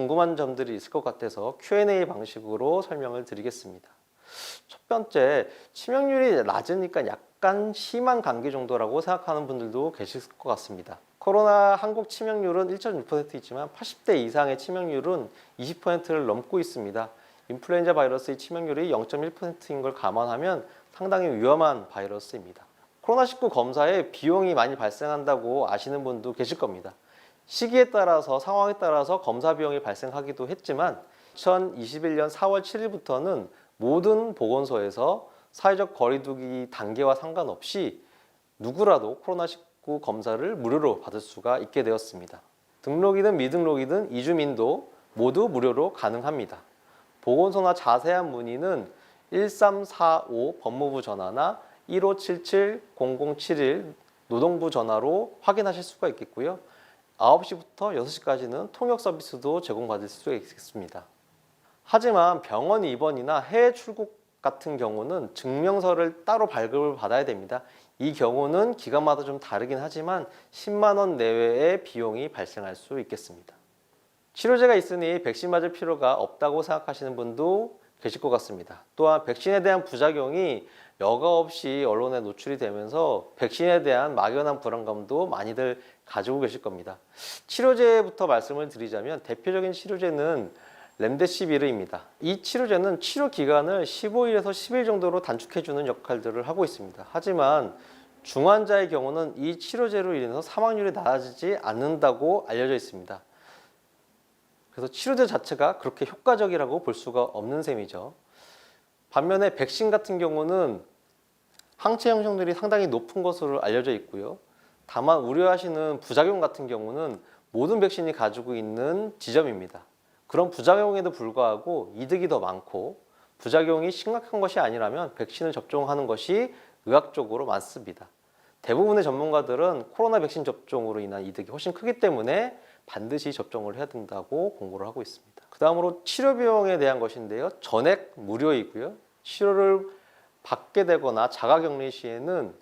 궁금한 점들이 있을 것 같아서 Q&A 방식으로 설명을 드리겠습니다. 첫 번째, 치명률이 낮으니까 약간 심한 감기 정도라고 생각하는 분들도 계실 것 같습니다. 코로나 한국 치명률은 1.6%이지만 80대 이상의 치명률은 20%를 넘고 있습니다. 인플루엔자 바이러스의 치명률이 0.1%인 걸 감안하면 상당히 위험한 바이러스입니다. 코로나19 검사에 비용이 많이 발생한다고 아시는 분도 계실 겁니다. 시기에 따라서 상황에 따라서 검사 비용이 발생하기도 했지만 2021년 4월 7일부터는 모든 보건소에서 사회적 거리두기 단계와 상관없이 누구라도 코로나19 검사를 무료로 받을 수가 있게 되었습니다. 등록이든 미등록이든 이주민도 모두 무료로 가능합니다. 보건소나 자세한 문의는 1345 법무부 전화나 1577-0071 노동부 전화로 확인하실 수가 있겠고요. 9시부터 6시까지는 통역 서비스도 제공받을 수 있습니다. 하지만 병원 입원이나 해외 출국 같은 경우는 증명서를 따로 발급을 받아야 됩니다. 이 경우는 기관마다 좀 다르긴 하지만 10만 원 내외의 비용이 발생할 수 있겠습니다. 치료제가 있으니 백신 맞을 필요가 없다고 생각하시는 분도 계실 것 같습니다. 또한 백신에 대한 부작용이 여과 없이 언론에 노출이 되면서 백신에 대한 막연한 불안감도 많이들 가지고 계실 겁니다. 치료제부터 말씀을 드리자면 대표적인 치료제는 렘데시비르입니다. 이 치료제는 치료 기간을 15일에서 10일 정도로 단축해주는 역할들을 하고 있습니다. 하지만 중환자의 경우는 이 치료제로 인해서 사망률이 낮아지지 않는다고 알려져 있습니다. 그래서 치료제 자체가 그렇게 효과적이라고 볼 수가 없는 셈이죠. 반면에 백신 같은 경우는 항체 형성률이 상당히 높은 것으로 알려져 있고요. 다만 우려하시는 부작용 같은 경우는 모든 백신이 가지고 있는 지점입니다. 그런 부작용에도 불구하고 이득이 더 많고 부작용이 심각한 것이 아니라면 백신을 접종하는 것이 의학적으로 많습니다. 대부분의 전문가들은 코로나 백신 접종으로 인한 이득이 훨씬 크기 때문에 반드시 접종을 해야 된다고 공고를 하고 있습니다. 그 다음으로 치료 비용에 대한 것인데요. 전액 무료이고요. 치료를 받게 되거나 자가격리 시에는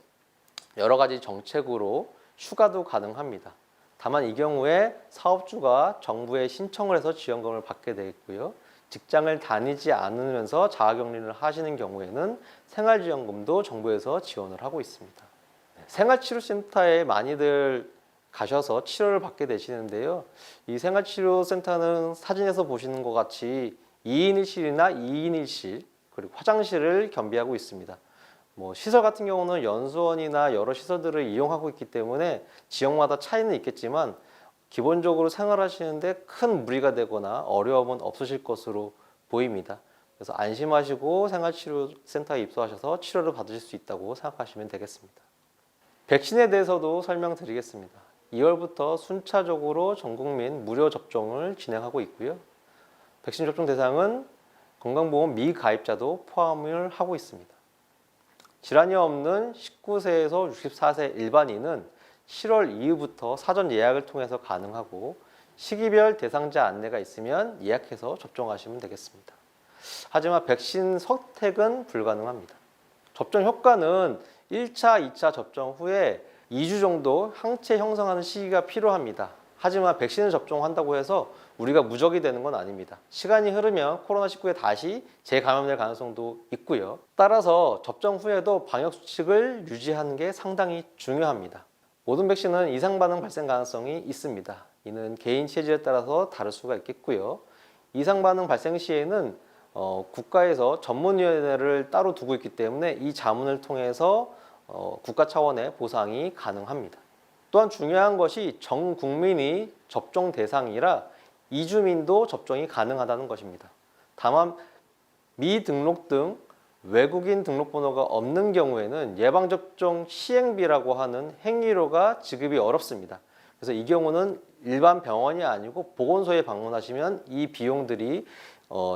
여러 가지 정책으로 휴가도 가능합니다. 다만 이 경우에 사업주가 정부에 신청을 해서 지원금을 받게 되겠고요. 직장을 다니지 않으면서 자가격리를 하시는 경우에는 생활지원금도 정부에서 지원을 하고 있습니다. 생활치료센터에 많이들 가셔서 치료를 받게 되시는데요. 이 생활치료센터는 사진에서 보시는 것 같이 2인 1실이나 2인 1실 그리고 화장실을 겸비하고 있습니다. 시설 같은 경우는 연수원이나 여러 시설들을 이용하고 있기 때문에 지역마다 차이는 있겠지만 기본적으로 생활하시는데 큰 무리가 되거나 어려움은 없으실 것으로 보입니다. 그래서 안심하시고 생활치료센터에 입소하셔서 치료를 받으실 수 있다고 생각하시면 되겠습니다. 백신에 대해서도 설명드리겠습니다. 2월부터 순차적으로 전 국민 무료 접종을 진행하고 있고요. 백신 접종 대상은 건강보험 미가입자도 포함을 하고 있습니다. 질환이 없는 19세에서 64세 일반인은 7월 이후부터 사전 예약을 통해서 가능하고 시기별 대상자 안내가 있으면 예약해서 접종하시면 되겠습니다. 하지만 백신 선택은 불가능합니다. 접종 효과는 1차, 2차 접종 후에 2주 정도 항체 형성하는 시기가 필요합니다. 하지만 백신을 접종한다고 해서 우리가 무적이 되는 건 아닙니다. 시간이 흐르면 코로나19에 다시 재감염될 가능성도 있고요. 따라서 접종 후에도 방역수칙을 유지하는 게 상당히 중요합니다. 모든 백신은 이상반응 발생 가능성이 있습니다. 이는 개인 체질에 따라서 다를 수가 있겠고요. 이상반응 발생 시에는 국가에서 전문위원회를 따로 두고 있기 때문에 이 자문을 통해서 국가 차원의 보상이 가능합니다. 또한 중요한 것이 전 국민이 접종 대상이라 이주민도 접종이 가능하다는 것입니다. 다만 미등록 등 외국인 등록번호가 없는 경우에는 예방접종 시행비라고 하는 행위료가 지급이 어렵습니다. 그래서 이 경우는 일반 병원이 아니고 보건소에 방문하시면 이 비용들이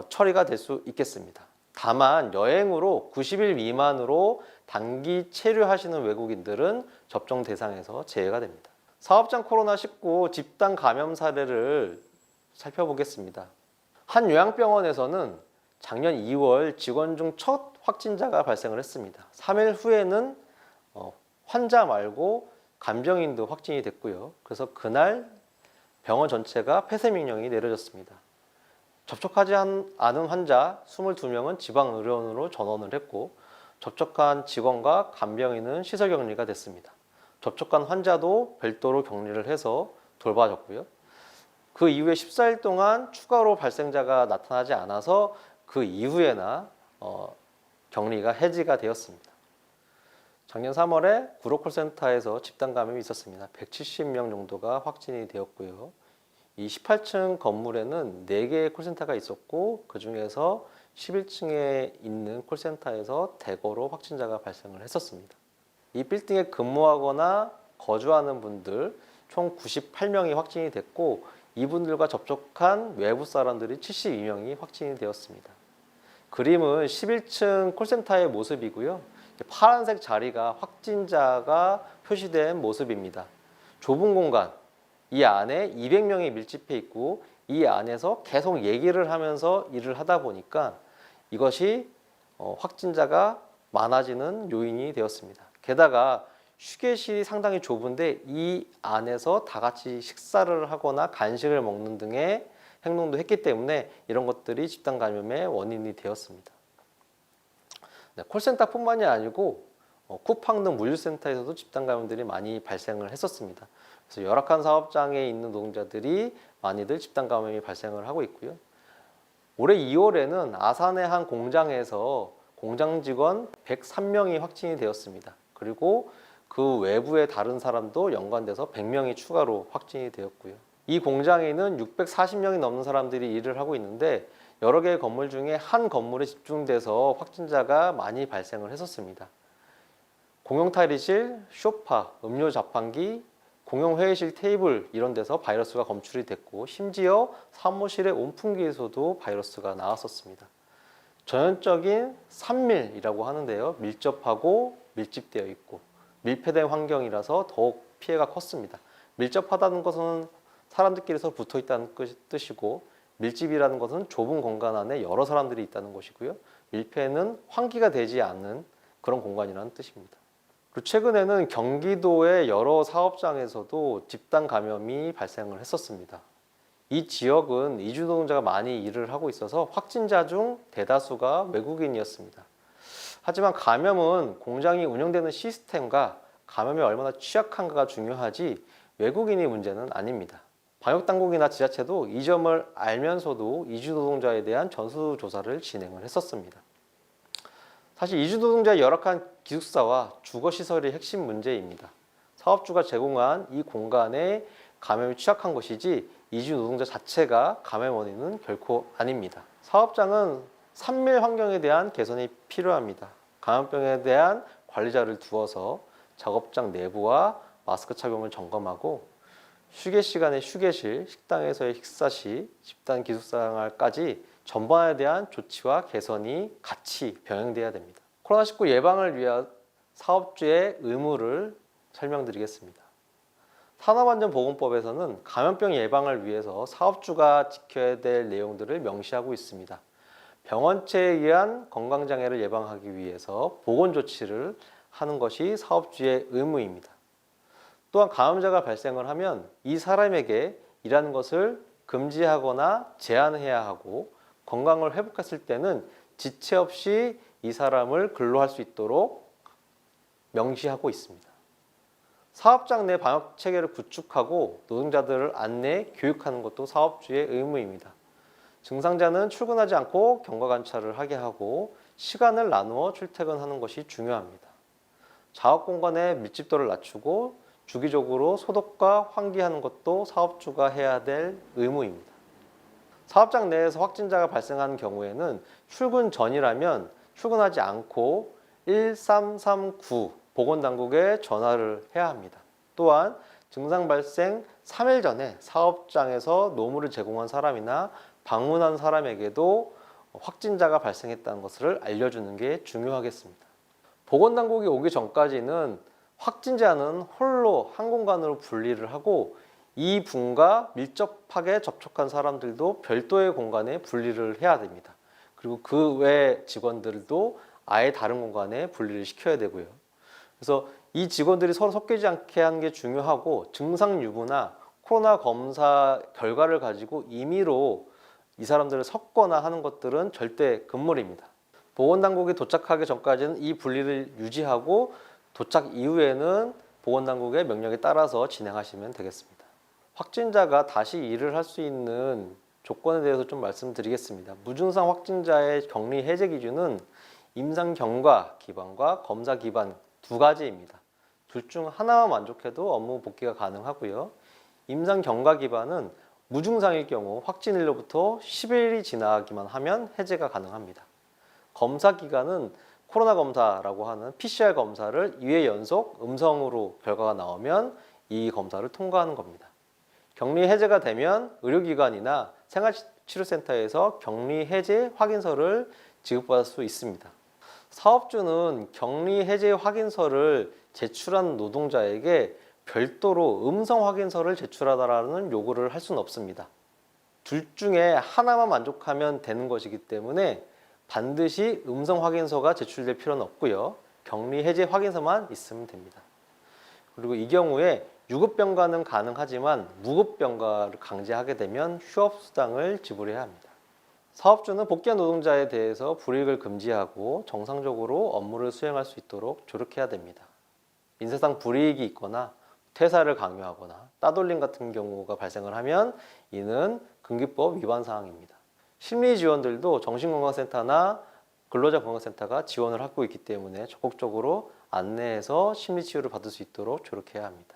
처리가 될 수 있겠습니다. 다만 여행으로 90일 미만으로 단기 체류하시는 외국인들은 접종 대상에서 제외가 됩니다. 사업장 코로나19 집단 감염 사례를 살펴보겠습니다. 한 요양병원에서는 작년 2월 직원 중 첫 확진자가 발생을 했습니다. 3일 후에는 환자 말고 간병인도 확진이 됐고요. 그래서 그날 병원 전체가 폐쇄 명령이 내려졌습니다. 접촉하지 않은 환자 22명은 지방의료원으로 전원을 했고 접촉한 직원과 간병인은 시설 격리가 됐습니다. 접촉한 환자도 별도로 격리를 해서 돌봐줬고요. 그 이후에 14일 동안 추가로 발생자가 나타나지 않아서 그 이후에나 격리가 해지가 되었습니다. 작년 3월에 구로콜센터에서 집단 감염이 있었습니다. 170명 정도가 확진이 되었고요. 이 18층 건물에는 4개의 콜센터가 있었고 그 중에서 11층에 있는 콜센터에서 대거로 확진자가 발생을 했었습니다. 이 빌딩에 근무하거나 거주하는 분들 총 98명이 확진이 됐고 이분들과 접촉한 외부 사람들이 72명이 확진이 되었습니다. 그림은 11층 콜센터의 모습이고요. 파란색 자리가 확진자가 표시된 모습입니다. 좁은 공간, 이 안에 200명이 밀집해 있고 이 안에서 계속 얘기를 하면서 일을 하다 보니까 이것이 확진자가 많아지는 요인이 되었습니다. 게다가 휴게실이 상당히 좁은데 이 안에서 다 같이 식사를 하거나 간식을 먹는 등의 행동도 했기 때문에 이런 것들이 집단 감염의 원인이 되었습니다. 네, 콜센터뿐만이 아니고 쿠팡 등 물류센터에서도 집단 감염들이 많이 발생을 했었습니다. 그래서 열악한 사업장에 있는 노동자들이 많이들 집단 감염이 발생을 하고 있고요. 올해 2월에는 아산의 한 공장에서 공장 직원 103명이 확진이 되었습니다. 그리고 그 외부의 다른 사람도 연관돼서 100명이 추가로 확진이 되었고요. 이 공장에는 640명이 넘는 사람들이 일을 하고 있는데 여러 개의 건물 중에 한 건물에 집중돼서 확진자가 많이 발생을 했었습니다. 공용 탈의실, 소파, 음료 자판기, 공용 회의실 테이블 이런 데서 바이러스가 검출이 됐고 심지어 사무실의 온풍기에서도 바이러스가 나왔었습니다. 전형적인 산밀이라고 하는데요. 밀접하고 밀집되어 있고 밀폐된 환경이라서 더욱 피해가 컸습니다. 밀접하다는 것은 사람들끼리서 붙어 있다는 뜻이고 밀집이라는 것은 좁은 공간 안에 여러 사람들이 있다는 것이고요. 밀폐는 환기가 되지 않는 그런 공간이라는 뜻입니다. 그리고 최근에는 경기도의 여러 사업장에서도 집단 감염이 발생을 했었습니다. 이 지역은 이주노동자가 많이 일을 하고 있어서 확진자 중 대다수가 외국인이었습니다. 하지만 감염은 공장이 운영되는 시스템과 감염에 얼마나 취약한가가 중요하지 외국인이 문제는 아닙니다. 방역당국이나 지자체도 이 점을 알면서도 이주노동자에 대한 전수조사를 진행을 했었습니다. 사실 이주노동자의 열악한 기숙사와 주거시설이 핵심 문제입니다. 사업주가 제공한 이 공간에 감염이 취약한 것이지 이주노동자 자체가 감염 원인은 결코 아닙니다. 사업장은 산밀 환경에 대한 개선이 필요합니다. 감염병에 대한 관리자를 두어서 작업장 내부와 마스크 착용을 점검하고 휴게 시간에 휴게실, 식당에서의 식사 시, 집단 기숙생활까지 전반에 대한 조치와 개선이 같이 병행돼야 됩니다. 코로나19 예방을 위한 사업주의 의무를 설명드리겠습니다. 산업안전보건법에서는 감염병 예방을 위해서 사업주가 지켜야 될 내용들을 명시하고 있습니다. 병원체에 의한 건강장애를 예방하기 위해서 보건조치를 하는 것이 사업주의 의무입니다. 또한 감염자가 발생을 하면 이 사람에게 일하는 것을 금지하거나 제한해야 하고 건강을 회복했을 때는 지체 없이 이 사람을 근로할 수 있도록 명시하고 있습니다. 사업장 내 방역 체계를 구축하고 노동자들을 안내, 교육하는 것도 사업주의 의무입니다. 증상자는 출근하지 않고 경과 관찰을 하게 하고 시간을 나누어 출퇴근하는 것이 중요합니다. 작업 공간의 밀집도를 낮추고 주기적으로 소독과 환기하는 것도 사업주가 해야 될 의무입니다. 사업장 내에서 확진자가 발생하는 경우에는 출근 전이라면 출근하지 않고 1339 보건당국에 전화를 해야 합니다. 또한 증상 발생 3일 전에 사업장에서 노무를 제공한 사람이나 방문한 사람에게도 확진자가 발생했다는 것을 알려주는 게 중요하겠습니다. 보건당국이 오기 전까지는 확진자는 홀로 한 공간으로 분리를 하고 이 분과 밀접하게 접촉한 사람들도 별도의 공간에 분리를 해야 됩니다. 그리고 그 외 직원들도 아예 다른 공간에 분리를 시켜야 되고요. 그래서 이 직원들이 서로 섞이지 않게 하는 게 중요하고 증상 유무나 코로나 검사 결과를 가지고 임의로 이 사람들을 섞거나 하는 것들은 절대 금물입니다. 보건당국이 도착하기 전까지는 이 분리를 유지하고 도착 이후에는 보건당국의 명령에 따라서 진행하시면 되겠습니다. 확진자가 다시 일을 할 수 있는 조건에 대해서 좀 말씀드리겠습니다. 무증상 확진자의 격리 해제 기준은 임상 경과 기반과 검사 기반 두 가지입니다. 둘 중 하나만 만족해도 업무 복귀가 가능하고요. 임상 경과 기반은 무증상일 경우 확진일로부터 10일이 지나기만 하면 해제가 가능합니다. 검사 기간은 코로나 검사라고 하는 PCR 검사를 2회 연속 음성으로 결과가 나오면 이 검사를 통과하는 겁니다. 격리 해제가 되면 의료기관이나 생활치료센터에서 격리 해제 확인서를 지급받을 수 있습니다. 사업주는 격리 해제 확인서를 제출한 노동자에게 별도로 음성 확인서를 제출하라는 요구를 할 수는 없습니다. 둘 중에 하나만 만족하면 되는 것이기 때문에 반드시 음성 확인서가 제출될 필요는 없고요. 격리 해제 확인서만 있으면 됩니다. 그리고 이 경우에 유급병가는 가능하지만 무급병가를 강제하게 되면 휴업수당을 지불해야 합니다. 사업주는 복귀한 노동자에 대해서 불이익을 금지하고 정상적으로 업무를 수행할 수 있도록 조력해야 됩니다. 인사상 불이익이 있거나 퇴사를 강요하거나 따돌림 같은 경우가 발생을 하면 이는 근기법 위반 사항입니다. 심리 지원들도 정신건강센터나 근로자건강센터가 지원을 하고 있기 때문에 적극적으로 안내해서 심리 치유를 받을 수 있도록 조력해야 합니다.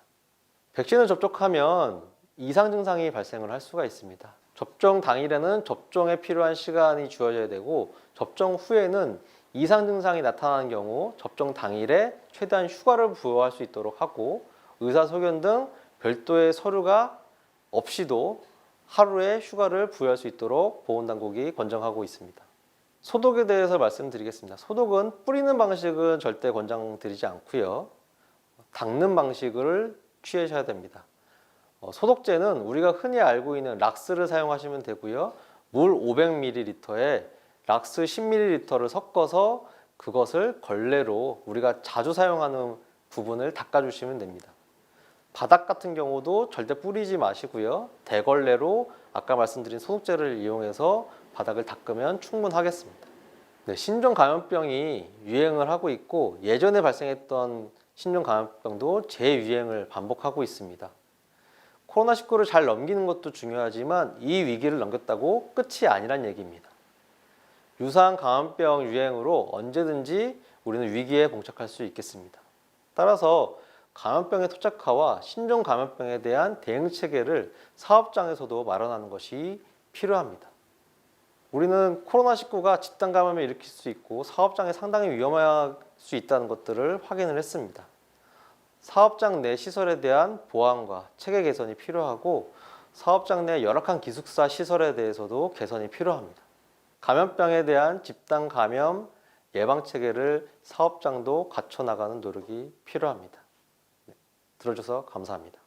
백신을 접종하면 이상 증상이 발생을 할 수가 있습니다. 접종 당일에는 접종에 필요한 시간이 주어져야 되고 접종 후에는 이상 증상이 나타나는 경우 접종 당일에 최대한 휴가를 부여할 수 있도록 하고 의사소견 등 별도의 서류가 없이도 하루에 휴가를 부여할 수 있도록 보건당국이 권장하고 있습니다. 소독에 대해서 말씀드리겠습니다. 소독은 뿌리는 방식은 절대 권장드리지 않고요. 닦는 방식을 취하셔야 됩니다. 소독제는 우리가 흔히 알고 있는 락스를 사용하시면 되고요. 물 500ml에 락스 10ml를 섞어서 그것을 걸레로 우리가 자주 사용하는 부분을 닦아주시면 됩니다. 바닥 같은 경우도 절대 뿌리지 마시고요. 대걸레로 아까 말씀드린 소독제를 이용해서 바닥을 닦으면 충분하겠습니다. 네, 신종감염병이 유행을 하고 있고 예전에 발생했던 신종감염병도 재유행을 반복하고 있습니다. 코로나19를 잘 넘기는 것도 중요하지만 이 위기를 넘겼다고 끝이 아니란 얘기입니다. 유사한 감염병 유행으로 언제든지 우리는 위기에 봉착할 수 있겠습니다. 따라서 감염병의 토착화와 신종 감염병에 대한 대응 체계를 사업장에서도 마련하는 것이 필요합니다. 우리는 코로나19가 집단 감염을 일으킬 수 있고 사업장에 상당히 위험할 수 있다는 것들을 확인을 했습니다. 사업장 내 시설에 대한 보안과 체계 개선이 필요하고 사업장 내 열악한 기숙사 시설에 대해서도 개선이 필요합니다. 감염병에 대한 집단 감염 예방 체계를 사업장도 갖춰 나가는 노력이 필요합니다. 들어줘서 감사합니다.